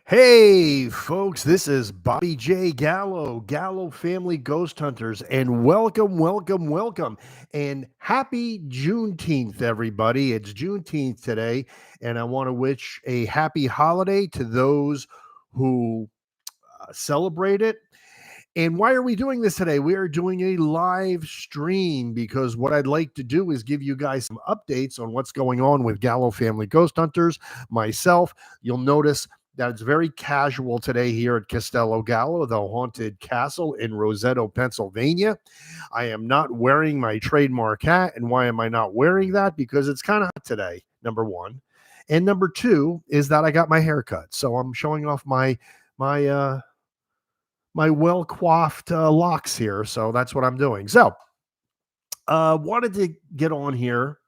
Hey, folks, this is Bobby J Gallo, Gallo Family Ghost Hunters, and welcome, and happy Juneteenth, everybody. It's Juneteenth today, and I want to wish a happy holiday to those who celebrate it. And why are we doing this today? We are doing a live stream because what I'd like to do is give you guys some updates on what's going on with Gallo Family Ghost Hunters, myself. You'll notice that it's very casual today here at Castello Gallo, the haunted castle in Roseto, Pennsylvania. I am not wearing my trademark hat. And why am I not wearing that? Because it's kind of hot today, number one. And number two is that I got my hair cut. So I'm showing off my my well coiffed locks here. So that's what I'm doing. So, wanted to get on here,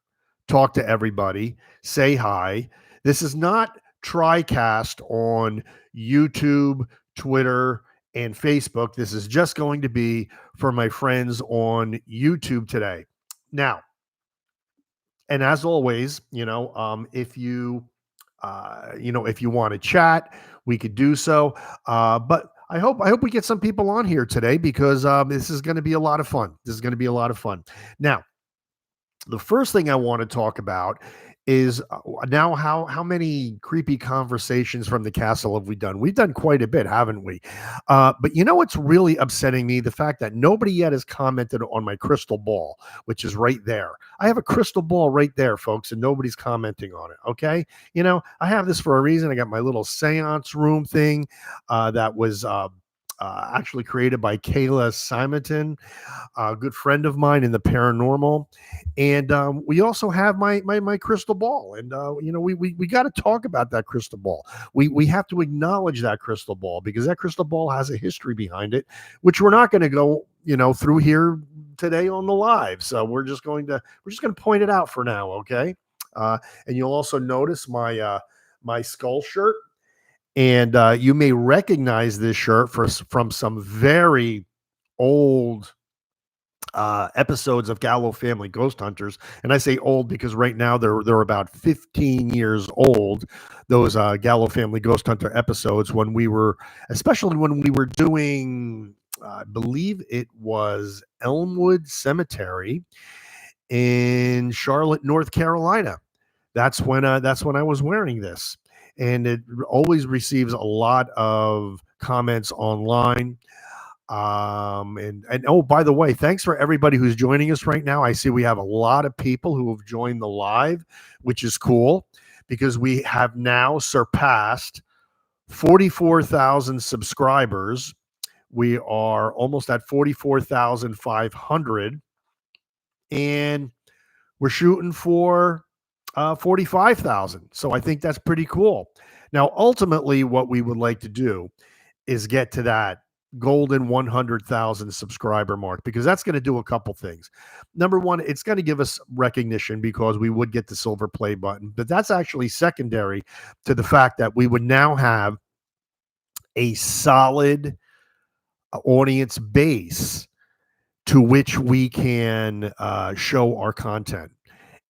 talk to everybody, say hi. This is not TriCast on YouTube, Twitter, and Facebook. This is just going to be for my friends on YouTube today. Now, and as always, if you want to chat, we could do so. But I hope we get some people on here today because this is going to be a lot of fun. This is going to be a lot of fun. Now, the first thing I want to talk about is now how many creepy conversations from the castle have we done? We've done quite a bit, haven't we? But you know what's really upsetting me? The fact that nobody yet has commented on my crystal ball, which is right there. I have a crystal ball right there, folks, and nobody's commenting on it. Okay, I have this for a reason. I got my little seance room thing that was actually created by Kayla Simonton, a good friend of mine in the paranormal. And we also have my crystal ball. And, we got to talk about that crystal ball. We have to acknowledge that crystal ball because that crystal ball has a history behind it, which we're not going to go, through here today on the live. So we're just going to point it out for now. Okay. And you'll also notice my skull shirt. And you may recognize this shirt from some very old episodes of Gallo Family Ghost Hunters. And I say old because right now they're about 15 years old. Those Gallo Family Ghost Hunter episodes especially when we were doing, I believe it was Elmwood Cemetery in Charlotte, North Carolina. That's when I was wearing this, and it always receives a lot of comments online. And oh, by the way, thanks for everybody who's joining us right now. I see we have a lot of people who have joined the live, which is cool because we have now surpassed 44,000 subscribers. We are almost at 44,500, and we're shooting for 45,000. So I think that's pretty cool. Now, ultimately, what we would like to do is get to that golden 100,000 subscriber mark because that's going to do a couple things. Number one, it's going to give us recognition because we would get the silver play button, but that's actually secondary to the fact that we would now have a solid audience base to which we can show our content.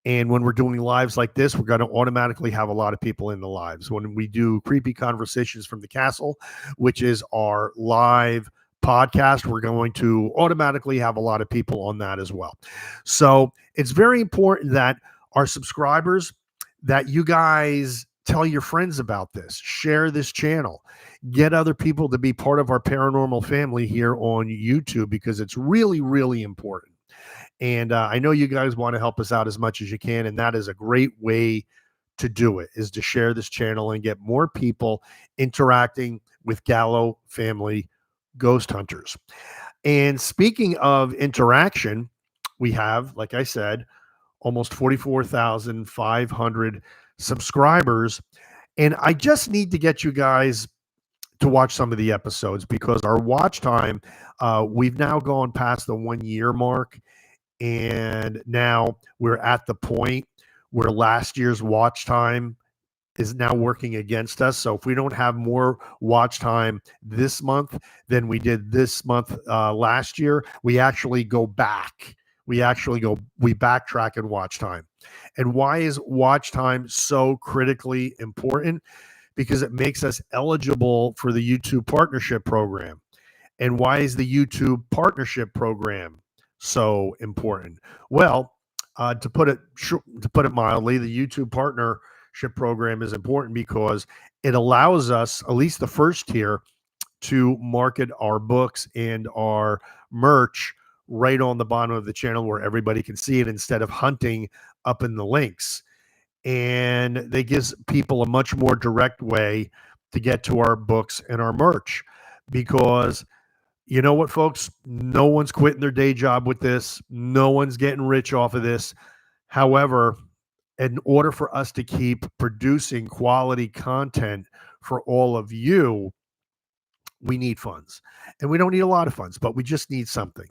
And when we're doing lives like this, we're going to automatically have a lot of people in the lives. When we do Creepy Conversations from the Castle, which is our live podcast, we're going to automatically have a lot of people on that as well. So it's very important that our subscribers, that you guys tell your friends about this, share this channel, get other people to be part of our paranormal family here on YouTube because it's really, really important. And I know you guys want to help us out as much as you can. And that is a great way to do it, is to share this channel and get more people interacting with Gallo Family Ghost Hunters. And speaking of interaction, we have, like I said, almost 44,500 subscribers. And I just need to get you guys to watch some of the episodes because our watch time, we've now gone past the 1 year mark. And now we're at the point where last year's watch time is now working against us. So if we don't have more watch time this month than we did this month last year, we actually go back. We backtrack in watch time. And why is watch time so critically important? Because it makes us eligible for the YouTube partnership program. And why is the YouTube partnership program so important? Well, to put it mildly, the YouTube partnership program is important because it allows us, at least the first tier, to market our books and our merch right on the bottom of the channel where everybody can see it instead of hunting up in the links. And they gives people a much more direct way to get to our books and our merch, because you know what, folks, no one's quitting their day job with this. No one's getting rich off of this. However, in order for us to keep producing quality content for all of you, we need funds. And we don't need a lot of funds, but we just need something.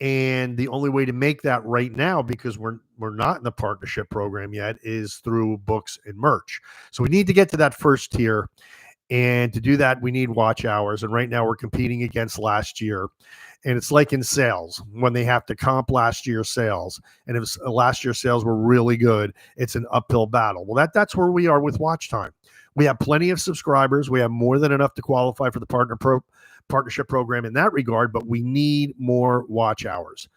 And the only way to make that right now, because we're not in the partnership program yet, is through books and merch. So we need to get to that first tier. And to do that, we need watch hours. And right now we're competing against last year. And it's like in sales, when they have to comp last year's sales. And if last year's sales were really good, it's an uphill battle. Well, that's where we are with watch time. We have plenty of subscribers. We have more than enough to qualify for the partnership program in that regard, but we need more watch hours.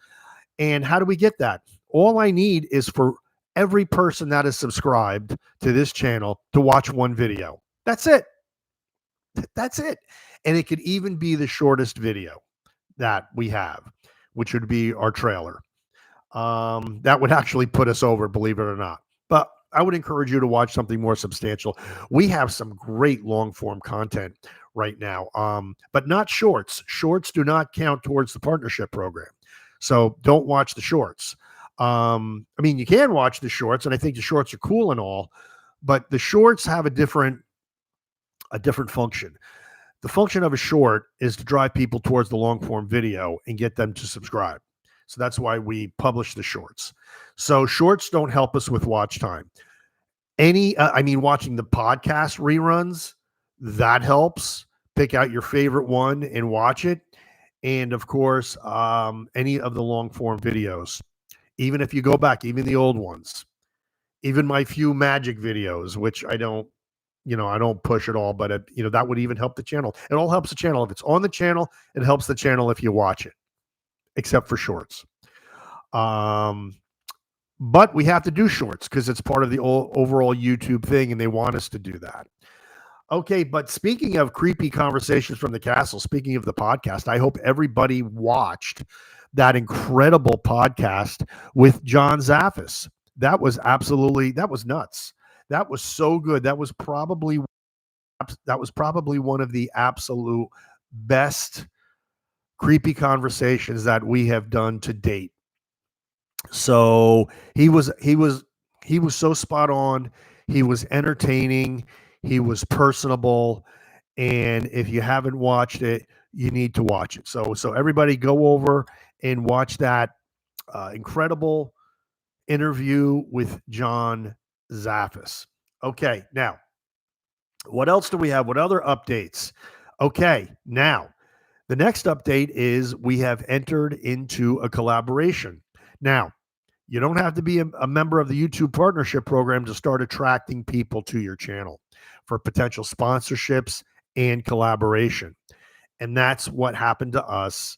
And how do we get that? All I need is for every person that is subscribed to this channel to watch one video. That's it. That's it. And it could even be the shortest video that we have, which would be our trailer. That would actually put us over, believe it or not. But I would encourage you to watch something more substantial. We have some great long form content right now, but not shorts. Shorts do not count towards the partnership program. So don't watch the shorts. I mean, you can watch the shorts, and I think the shorts are cool and all, but the shorts have a different function. The function of a short is to drive people towards the long form video and get them to subscribe. So that's why we publish the shorts. So shorts don't help us with watch time. Watching the podcast reruns, that helps. Pick out your favorite one and watch it. And of course, any of the long form videos, even if you go back, even the old ones, even my few magic videos, which I don't push at all, but that would even help the channel. It all helps the channel. If it's on the channel, it helps the channel if you watch it, except for shorts. But we have to do shorts because it's part of the overall YouTube thing, and they want us to do that. Okay, but speaking of creepy conversations from the castle, speaking of the podcast, I hope everybody watched that incredible podcast with John Zaffis. That was nuts. That was so good. That was probably one of the absolute best creepy conversations that we have done to date. So he was so spot on. He was entertaining. He was personable. And if you haven't watched it, you need to watch it. So everybody go over and watch that incredible interview with John Zaffis. Okay, now, what else do we have? What other updates? Okay, now, the next update is we have entered into a collaboration. Now, you don't have to be a member of the YouTube partnership program to start attracting people to your channel for potential sponsorships and collaboration. And that's what happened to us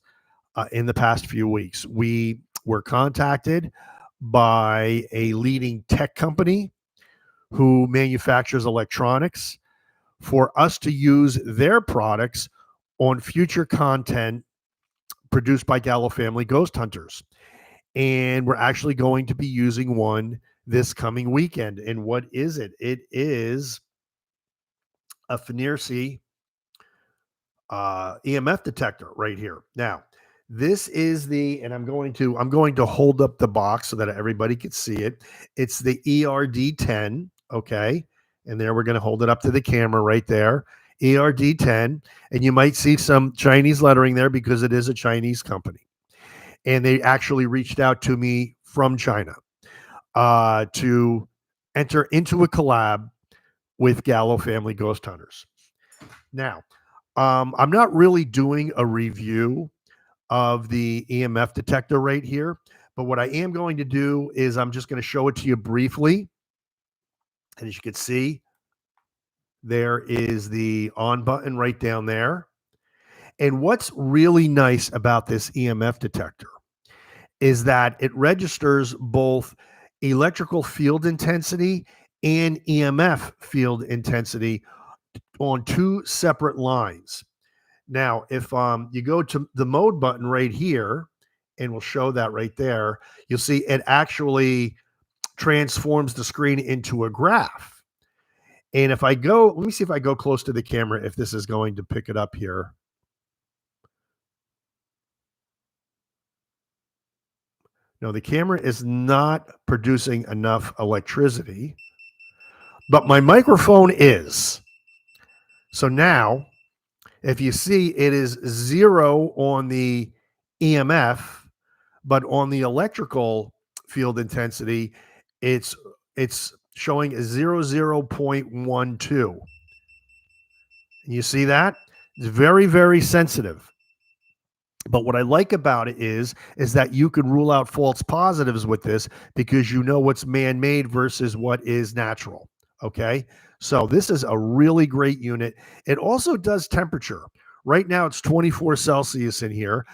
in the past few weeks. We were contacted by a leading tech company who manufactures electronics for us to use their products on future content produced by Gallo Family Ghost Hunters. And we're actually going to be using one this coming weekend. And what is it? It is a Fenirsi EMF detector right here. Now, this is and I'm going to hold up the box so that everybody can see it. It's the ERD-10, okay? And there, we're going to hold it up to the camera right there. ERD-10, and you might see some Chinese lettering there because it is a Chinese company. And they actually reached out to me from China to enter into a collab with Gallo Family Ghost Hunters. Now, I'm not really doing a review of the EMF detector right here, but what I am going to do is I'm just going to show it to you briefly. And as you can see, There is the on button right down there. And what's really nice about this EMF detector is that it registers both electrical field intensity and EMF field intensity on two separate lines. Now, if you go to the mode button right here, and we'll show that right there, you'll see it actually transforms the screen into a graph. And if I go, let me see if I go close to the camera, if this is going to pick it up here. No, the camera is not producing enough electricity, but my microphone is. So now, if you see, it is 0 on the EMF, but on the electrical field intensity, it's showing a 0.12. You see that? It's very, very sensitive. But what I like about it is that you can rule out false positives with this because you know what's man-made versus what is natural. Okay. So this is a really great unit. It also does temperature. Right now it's 24 Celsius in here.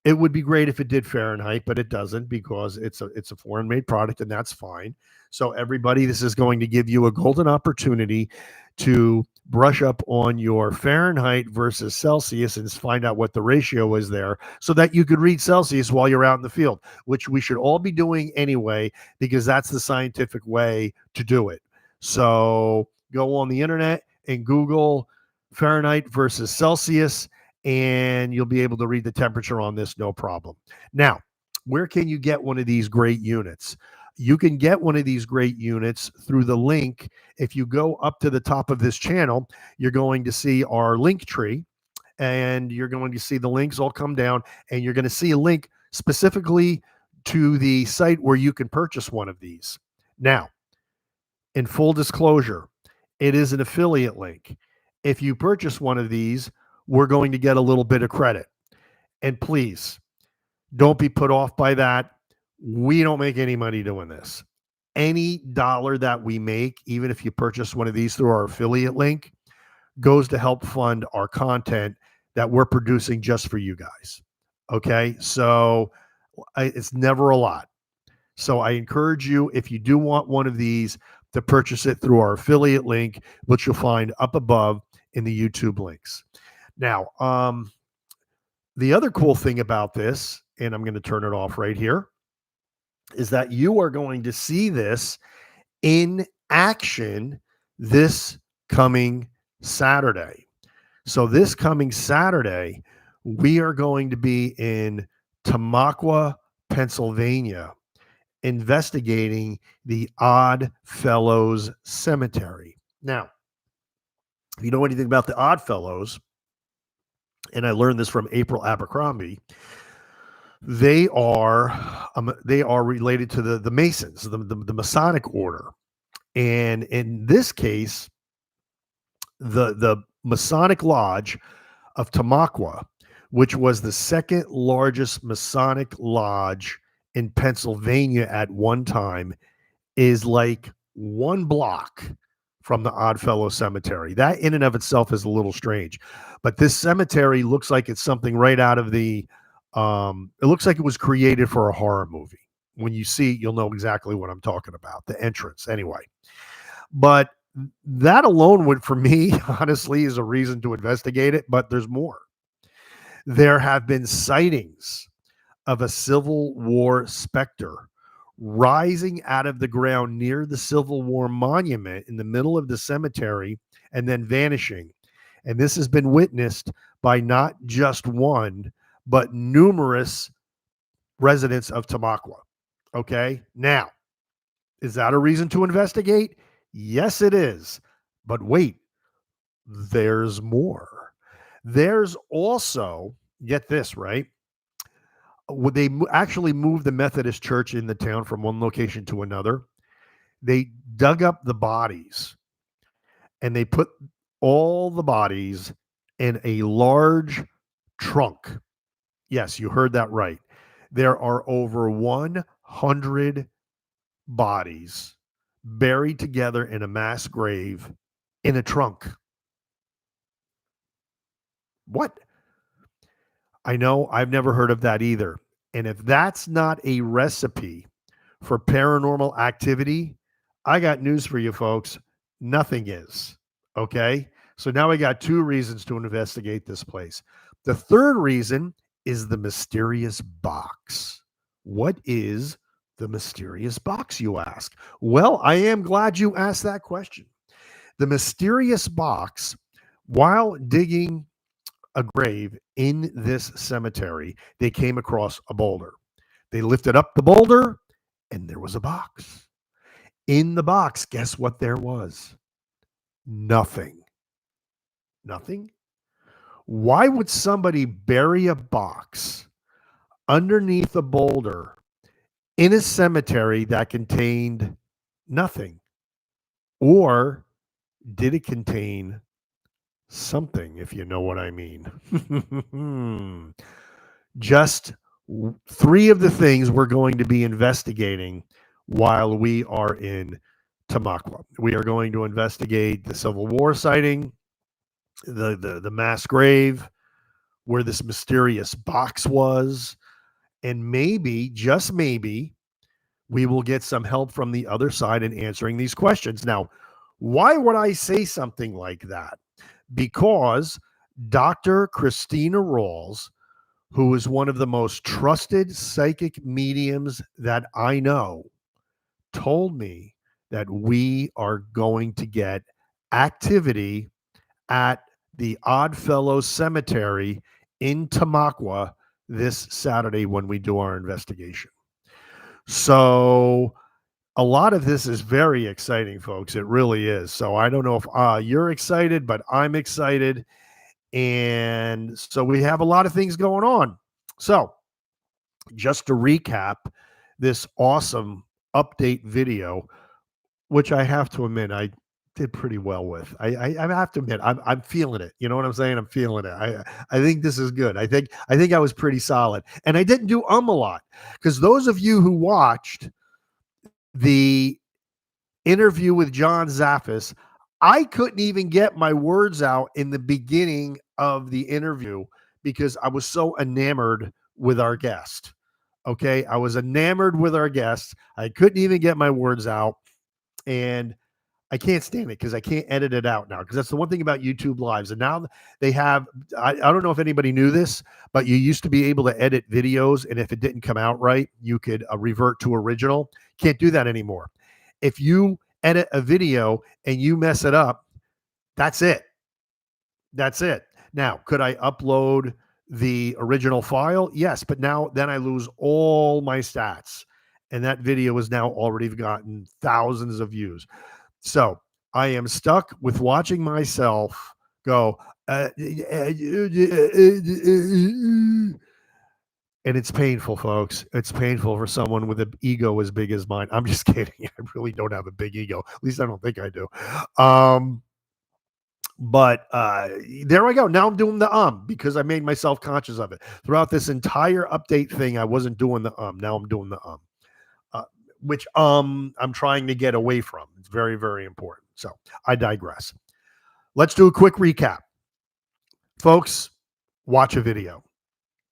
It would be great if it did Fahrenheit, but it doesn't because it's a foreign made product, and that's fine. So everybody, this is going to give you a golden opportunity to brush up on your Fahrenheit versus Celsius and find out what the ratio is there so that you could read Celsius while you're out in the field, which we should all be doing anyway, because that's the scientific way to do it. So go on the internet and Google Fahrenheit versus Celsius, and you'll be able to read the temperature on this, no problem. Now, where can you get one of these great units? You can get one of these great units through the link. If you go up to the top of this channel, you're going to see our link tree, and you're going to see the links all come down, and you're going to see a link specifically to the site where you can purchase one of these. Now, in full disclosure, it is an affiliate link. If you purchase one of these, we're going to get a little bit of credit. And please, don't be put off by that. We don't make any money doing this. Any dollar that we make, even if you purchase one of these through our affiliate link, goes to help fund our content that we're producing just for you guys. Okay? So it's never a lot. So I encourage you, if you do want one of these, to purchase it through our affiliate link, which you'll find up above in the YouTube links. Now, the other cool thing about this, and I'm going to turn it off right here, is that you are going to see this in action this coming Saturday. So this coming Saturday, we are going to be in Tamaqua, Pennsylvania, investigating the Oddfellows Cemetery. Now, if you know anything about the Oddfellows, and I learned this from April Abercrombie, they are related to the Masons, the Masonic order. And in this case, the Masonic Lodge of Tamaqua, which was the second largest Masonic lodge in Pennsylvania at one time, is like one block from the Oddfellow Cemetery. That in and of itself is a little strange. But this cemetery looks like it's something right out of the it looks like it was created for a horror movie. When you see it, you'll know exactly what I'm talking about. The entrance, anyway. But that alone would, for me, honestly, is a reason to investigate it. But there's more. There have been sightings of a Civil War specter rising out of the ground near the Civil War monument in the middle of the cemetery and then vanishing. And this has been witnessed by not just one, but numerous residents of Tamaqua. Okay. Now, is that a reason to investigate? Yes, it is. But wait, there's more. There's also, get this, right? They actually moved the Methodist church in the town from one location to another. They dug up the bodies and they put all the bodies in a large trunk. Yes, you heard that right. There are over 100 bodies buried together in a mass grave in a trunk. What? I know, I've never heard of that either. And if that's not a recipe for paranormal activity, I got news for you folks. Nothing is. Okay. So now we got two reasons to investigate this place. The third reason is the mysterious box. What is the mysterious box, you ask? Well, I am glad you asked that question. The mysterious box, while digging a grave in this cemetery, they came across a boulder. They lifted up the boulder and there was a box. In the box, guess what there was? Nothing. Nothing? Why would somebody bury a box underneath a boulder in a cemetery that contained nothing? Or did it contain something, if you know what I mean? Just three of the things we're going to be investigating while we are in Tamaqua. We are going to investigate the Civil War sighting, the mass grave, where this mysterious box was, and maybe, just maybe, we will get some help from the other side in answering these questions. Now, why would I say something like that? Because Dr. Christina Rawls, who is one of the most trusted psychic mediums that I know, told me that we are going to get activity at the Oddfellows Cemetery in Tamaqua this Saturday when we do our investigation. So a lot of this is very exciting, folks. It really is. So I don't know if you're excited, but I'm excited. And so we have a lot of things going on. So just to recap this awesome update video, which I have to admit, I did pretty well with. I have to admit, I'm feeling it. You know what I'm saying? I'm feeling it. I think this is good. I think I was pretty solid. And I didn't do a lot, because those of you who watched the interview with John Zaffis, I couldn't even get my words out in the beginning of the interview because I was so enamored with our guest. Okay. I was enamored with our guest. I couldn't even get my words out, and I can't stand it because I can't edit it out now, because that's the one thing about YouTube Lives. And now they have, I don't know if anybody knew this, but you used to be able to edit videos, and if it didn't come out right, you could revert to original. Can't do that anymore. If you edit a video and you mess it up, that's it. That's it. Now, could I upload the original file? Yes, but then I lose all my stats. And that video has now already gotten thousands of views. So I am stuck with watching myself go, and it's painful, folks. It's painful for someone with an ego as big as mine. I'm just kidding. I really don't have a big ego. At least I don't think I do. But there I go. Now I'm doing the because I made myself conscious of it. Throughout this entire update thing, I wasn't doing the Now I'm doing the which I'm trying to get away from. It's very, very important. So I digress. Let's do a quick recap. Folks, watch a video.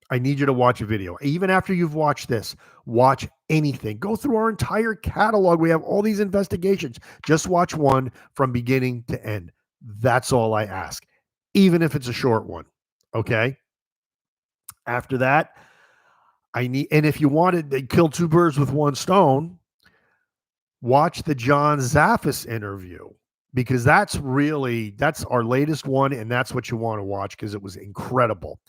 I need you to watch a video. Even after you've watched this, watch anything. Go through our entire catalog. We have all these investigations. Just watch one from beginning to end. That's all I ask, even if it's a short one. Okay? After that, and if you wanted to kill two birds with one stone, watch the John Zaffis interview, because that's our latest one, and that's what you want to watch because it was incredible,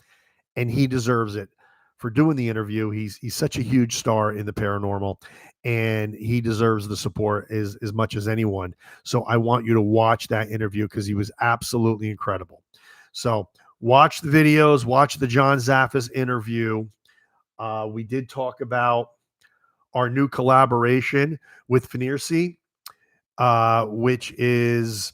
and he deserves it for doing the interview. He's such a huge star in the paranormal, and he deserves the support as much as anyone. So I want you to watch that interview because he was absolutely incredible. So watch the videos, watch the John Zaffis interview. We did talk about our new collaboration with Finirsi, which is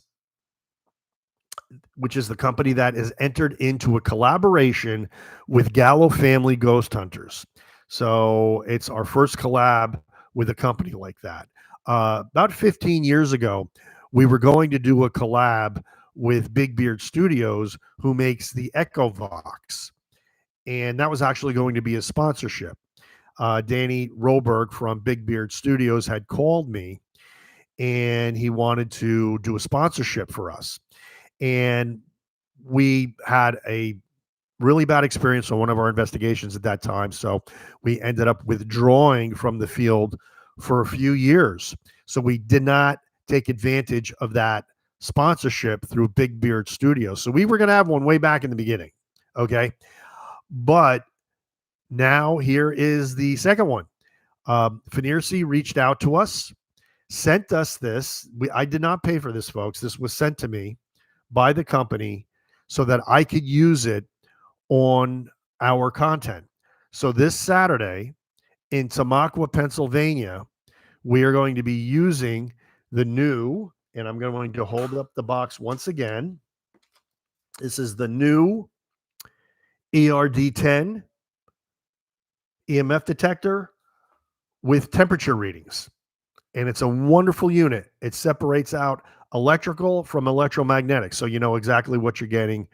the company that has entered into a collaboration with Gallo Family Ghost Hunters. So it's our first collab with a company like that. about 15 years ago, we were going to do a collab with Big Beard Studios, who makes the Echo Vox. And that was actually going to be a sponsorship. Danny Roberg from Big Beard Studios had called me, and he wanted to do a sponsorship for us. And we had a really bad experience on one of our investigations at that time. So we ended up withdrawing from the field for a few years. So we did not take advantage of that sponsorship through Big Beard Studios. So we were going to have one way back in the beginning. Okay. But now here is the second one. Finirsi reached out to us, sent us this. I did not pay for this, folks. This was sent to me by the company so that I could use it on our content. So this Saturday in Tamaqua, Pennsylvania, we are going to be using the new, and I'm going to hold up the box once again. This is the new ERD-10 EMF detector with temperature readings. And it's a wonderful unit. It separates out electrical from electromagnetic. So you know exactly what you're getting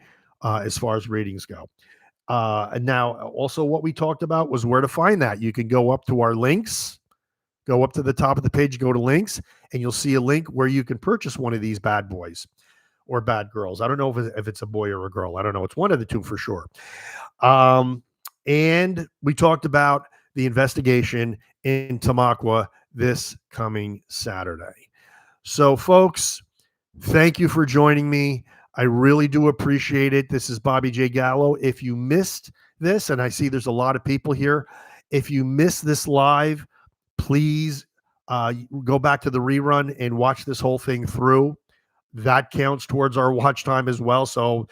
as far as readings go. And now also what we talked about was where to find that. You can go up to our links, go up to the top of the page, go to links, and you'll see a link where you can purchase one of these bad boys or bad girls. I don't know if it's a boy or a girl. I don't know. It's one of the two for sure. And we talked about the investigation in Tamaqua this coming Saturday. So, folks, thank you for joining me. I really do appreciate it. This is Bobby J Gallo. If you missed this, and I see there's a lot of people here, if you missed this live, please go back to the rerun and watch this whole thing through. That counts towards our watch time as well. So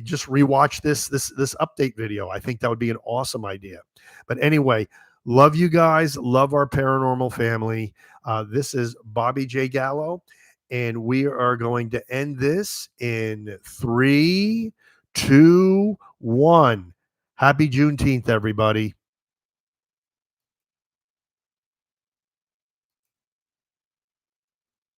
just rewatch this update video. I think that would be an awesome idea. But anyway, love you guys. Love our paranormal family. This is Bobby J Gallo, and we are going to end this in 3, 2, 1. Happy Juneteenth, everybody.